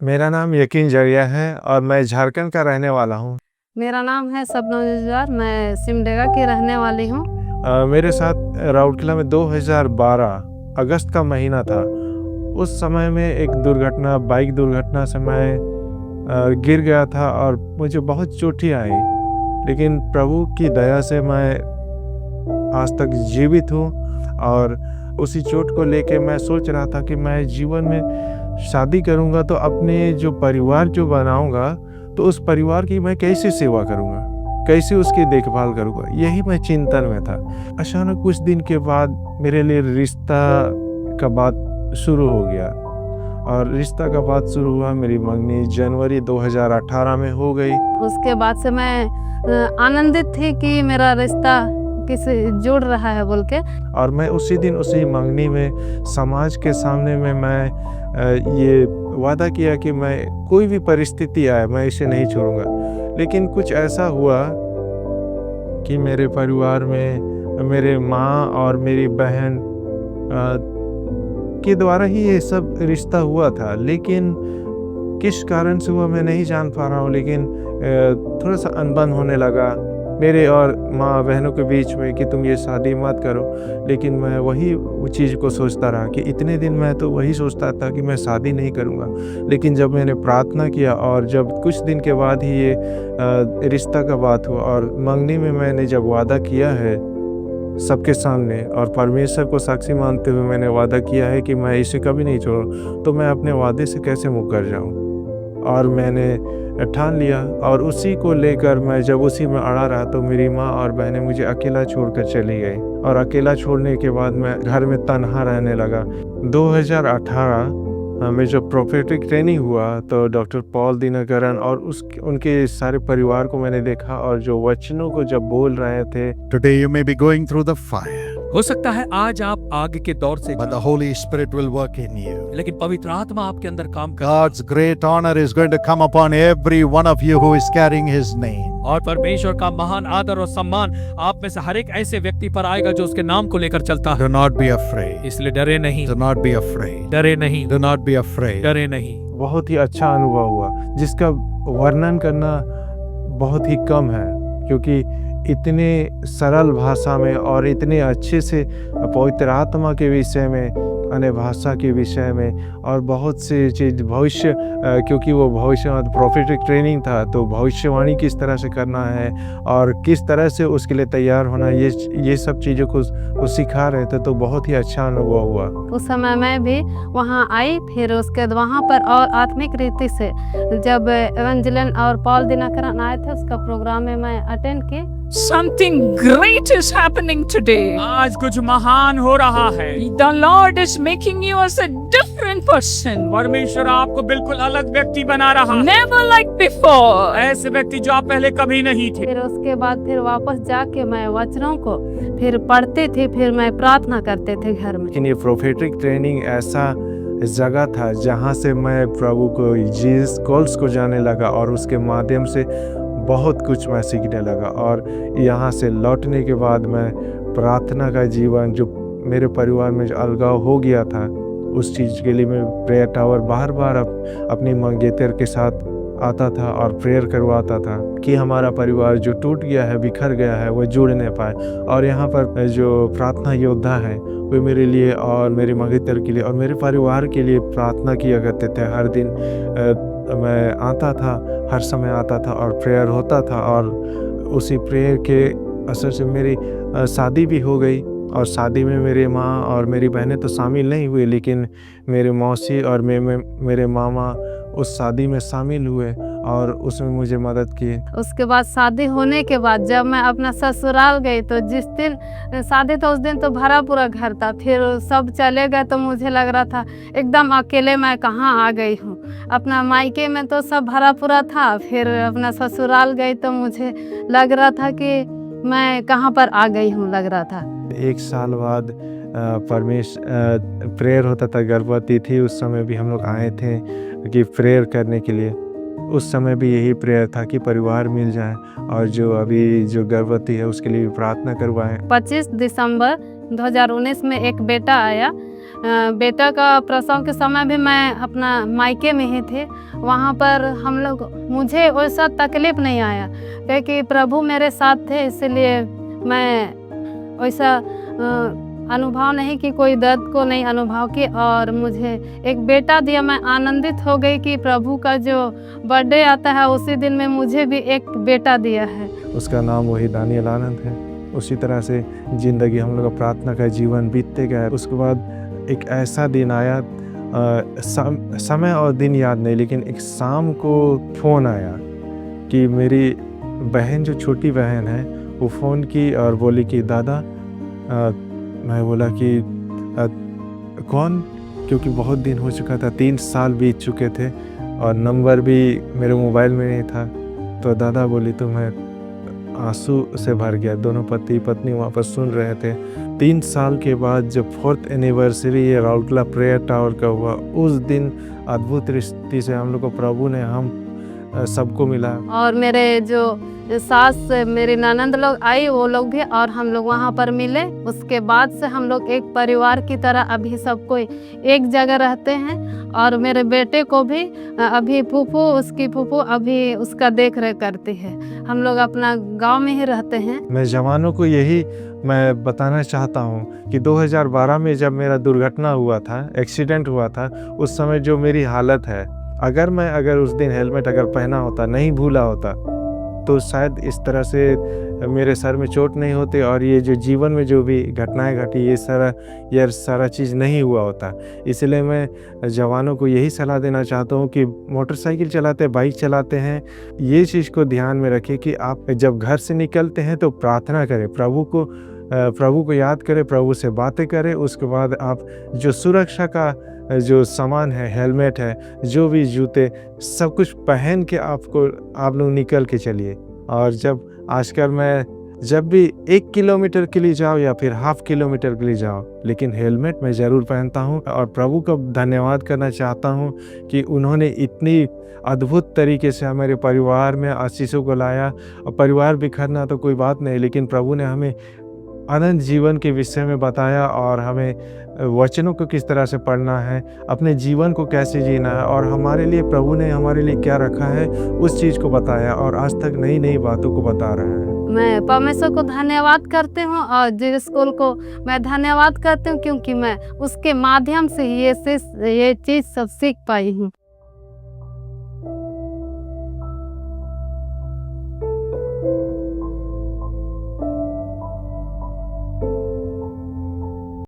मेरा नाम यकीन जरिया है और मैं झारखंड का रहने वाला हूँ। मेरा नाम है शबनम जुज्जार, मैं सिमडेगा की रहने वाली हूँ। मेरे साथ राउरकेला में 2012 अगस्त का महीना था। उस समय में एक बाइक दुर्घटना से मैं गिर गया था और मुझे बहुत चोटें आई, लेकिन प्रभु की दया से मैं आज तक जीवित हूँ। और उसी चोट को लेके मैं सोच रहा था कि मैं जीवन में शादी करूँगा तो अपने जो परिवार जो बनाऊँगा तो उस परिवार की मैं कैसे सेवा करूँगा, कैसे उसकी देखभाल करूँगा, यही मैं चिंतन में था। अचानक कुछ दिन के बाद मेरे लिए रिश्ता का बात शुरू हो गया और रिश्ता का बात शुरू हुआ। मेरी मंगनी जनवरी 2018 में हो गई। उसके बाद से मैं आनंदित थी कि मेरा रिश्ता किसी जुड़ रहा है बोल के। और मैं उसी दिन उसी मंगनी में समाज के सामने में मैं ये वादा किया कि मैं कोई भी परिस्थिति आए मैं इसे नहीं छोड़ूंगा। लेकिन कुछ ऐसा हुआ कि मेरे परिवार में मेरे माँ और मेरी बहन के द्वारा ही ये सब रिश्ता हुआ था, लेकिन किस कारण से हुआ मैं नहीं जान पा रहा हूँ। लेकिन थोड़ा सा अनबन होने लगा मेरे और माँ बहनों के बीच में कि तुम ये शादी मत करो। लेकिन मैं वही चीज़ को सोचता रहा कि इतने दिन मैं तो वही सोचता था कि मैं शादी नहीं करूँगा। लेकिन जब मैंने प्रार्थना किया और जब कुछ दिन के बाद ही ये रिश्ता का बात हुआ और मंगनी में मैंने जब वादा किया है सबके सामने और परमेश्वर को साक्षी मानते हुए मैंने वादा किया है कि मैं इसे कभी नहीं छोड़ूँ, तो मैं अपने वादे से कैसे मुकर जाऊँ। और मैंने ठान लिया और उसी को लेकर मैं जब उसी में अड़ा रहा तो मेरी माँ और बहनें मुझे अकेला छोड़कर चली गई। और अकेला छोड़ने के बाद मैं घर में तन्हा रहने लगा। 2018 में जब प्रोफेटिक ट्रेनिंग हुआ तो डॉक्टर पॉल दिनकरन और उनके सारे परिवार को मैंने देखा और जो वचनों को जब बोल रहे थे, Today you may be going through the fire, हो सकता है आज आप आग के दौर से but the Holy Spirit will work in you. लेकिन पवित्र आत्मा आपके अंदर काम कर God's great honor is going to come upon every one of you who is carrying His name. और परमेश्वर का महान आदर और सम्मान आप में से हर एक ऐसे व्यक्ति पर आएगा जो उसके नाम को लेकर चलता है। Do not be afraid. इसलिए डरे नहीं, Do not be afraid. डरे नहीं, Do not be afraid. डरे नहीं। बहुत ही अच्छा अनुभव हुआ जिसका वर्णन करना बहुत ही कम है, क्योंकि इतने सरल भाषा में और इतने अच्छे से पवित्र आत्मा के विषय में, अन्य भाषा के विषय में और बहुत से चीज़ भविष्य, क्योंकि वो भविष्य प्रोफेटिक ट्रेनिंग था तो भविष्यवाणी किस तरह से करना है और किस तरह से उसके लिए तैयार होना, ये सब चीज़ों को वो सिखा रहे थे। तो बहुत ही अच्छा अनुभव हुआ। उस समय मैं भी वहाँ आई, फिर उसके बाद वहाँ पर और आत्मिक रीति से जब एवेंजलिन और पॉल दिनकरन आए थे उसका प्रोग्राम में मैं अटेंड की। Something great is happening today. आज कुछ महान हो रहा है। The Lord is making you as a different person. परमेश्वर आपको बिल्कुल अलग व्यक्ति बना रहा है, Never like before. ऐसे व्यक्ति जो आप पहले कभी नहीं थे। फिर उसके बाद फिर वापस जाके मैं वचनों को फिर पढ़ते थे, फिर मैं प्रार्थना करते थे घर में। लेकिन ये प्रोफेटिक ट्रेनिंग ऐसा जगह था जहाँ से मैं प्रभु को, जीसस कॉल्स को जाने लगा और उसके माध्यम से बहुत कुछ मैं सीखने लगा। और यहाँ से लौटने के बाद मैं प्रार्थना का जीवन जो मेरे परिवार में जो अलगाव हो गया था उस चीज़ के लिए मैं प्रेयर टावर बार बार अपनी मंगेतर के साथ आता था और प्रेयर करवाता था कि हमारा परिवार जो टूट गया है, बिखर गया है, वो जुड़ नहीं पाए। और यहाँ पर जो प्रार्थना योद्धा है वे मेरे लिए और मेरे मंगेतर के लिए और मेरे परिवार के लिए प्रार्थना किया करते थे। हर दिन मैं आता था, हर समय आता था और प्रेयर होता था और उसी प्रेयर के असर से मेरी शादी भी हो गई। और शादी में मेरे माँ और मेरी बहनें तो शामिल नहीं हुई, लेकिन मेरे मौसी और मेरे मामा उस शादी में शामिल हुए और उसमें मुझे मदद की। उसके बाद शादी होने के बाद जब मैं अपना ससुराल गई तो जिस दिन शादी था उस दिन तो भरा पूरा घर था। फिर सब चले गए तो मुझे लग रहा था एकदम अकेले मैं कहाँ आ गई हूँ। अपना मायके में तो सब भरा पूरा था, फिर अपना ससुराल गई तो मुझे लग रहा था कि मैं कहाँ पर आ गई हूँ, लग रहा था। 1 साल बाद प्रेयर होता था, गर्भवती थी उस समय भी हम लोग आए थे कि प्रेयर करने के लिए। उस समय भी यही प्रेयर था कि परिवार मिल जाए और जो अभी जो गर्भवती है उसके लिए प्रार्थना करवाएं। 25 दिसंबर 2019 में एक बेटा आया बेटा का प्रसव के समय भी मैं अपना मायके में ही थे। वहाँ पर हम लोग मुझे वैसा तकलीफ नहीं आया क्योंकि प्रभु मेरे साथ थे, इसलिए मैं वैसा अनुभव नहीं कि कोई दर्द को नहीं अनुभव की। और मुझे एक बेटा दिया, मैं आनंदित हो गई कि प्रभु का जो बर्थडे आता है उसी दिन में मुझे भी एक बेटा दिया है। उसका नाम वही दानियल आनंद है। उसी तरह से ज़िंदगी हम लोग का प्रार्थना का जीवन बीतते गया। उसके बाद एक ऐसा दिन आया, समय और दिन याद नहीं, लेकिन एक शाम को फ़ोन आया कि मेरी बहन जो छोटी बहन है वो फ़ोन की और बोली कि दादा, मैं बोला कि कौन, क्योंकि बहुत दिन हो चुका था, 3 साल बीत चुके थे और नंबर भी मेरे मोबाइल में नहीं था। तो दादा बोली तो मैं आंसू से भर गया। दोनों पति पत्नी वहाँ पर सुन रहे थे। 3 साल के बाद जब 4th एनिवर्सरी ये राउरकेला प्रेयर टावर का हुआ, उस दिन अद्भुत रीति से हम लोग को प्रभु ने हम सबको मिला। और मेरे जो सास मेरी ननंद लोग आई, वो लोग भी, और हम लोग वहाँ पर मिले। उसके बाद से हम लोग एक परिवार की तरह अभी सब कोई एक जगह रहते हैं। और मेरे बेटे को भी अभी उसकी फूफू अभी उसका देख रेख करती है। हम लोग अपना गांव में ही रहते हैं। मैं जवानों को यही मैं बताना चाहता हूँ कि 2012 में जब मेरा दुर्घटना हुआ था, एक्सीडेंट हुआ था, उस समय जो मेरी हालत है, अगर उस दिन हेलमेट अगर पहना होता, नहीं भूला होता, तो शायद इस तरह से मेरे सर में चोट नहीं होती और ये जो जीवन में जो भी घटनाएं घटी, ये सारा चीज़ नहीं हुआ होता। इसलिए मैं जवानों को यही सलाह देना चाहता हूँ कि मोटरसाइकिल चलाते, बाइक चलाते हैं, ये चीज़ को ध्यान में रखें कि आप जब घर से निकलते हैं तो प्रार्थना करें, प्रभु को याद करें, प्रभु से बातें करें। उसके बाद आप जो सुरक्षा का जो सामान है, हेलमेट है, जो भी जूते, सब कुछ पहन के आप लोग निकल के चलिए। और आजकल मैं जब भी 1 किलोमीटर के लिए जाओ या फिर ½ किलोमीटर के लिए जाओ, लेकिन हेलमेट मैं ज़रूर पहनता हूँ। और प्रभु का धन्यवाद करना चाहता हूँ कि उन्होंने इतनी अद्भुत तरीके से हमारे परिवार में आशीषों को लाया। और परिवार बिखरना तो कोई बात नहीं, लेकिन प्रभु ने हमें अनंत जीवन के विषय में बताया और हमें वचनों को किस तरह से पढ़ना है, अपने जीवन को कैसे जीना है, और हमारे लिए प्रभु ने हमारे लिए क्या रखा है उस चीज़ को बताया और आज तक नई नई बातों को बता रहा है। मैं परमेश्वर को धन्यवाद करती हूँ और जी स्कूल को मैं धन्यवाद करती हूँ, क्योंकि मैं उसके माध्यम से ये चीज़ सब सीख पाई हूँ।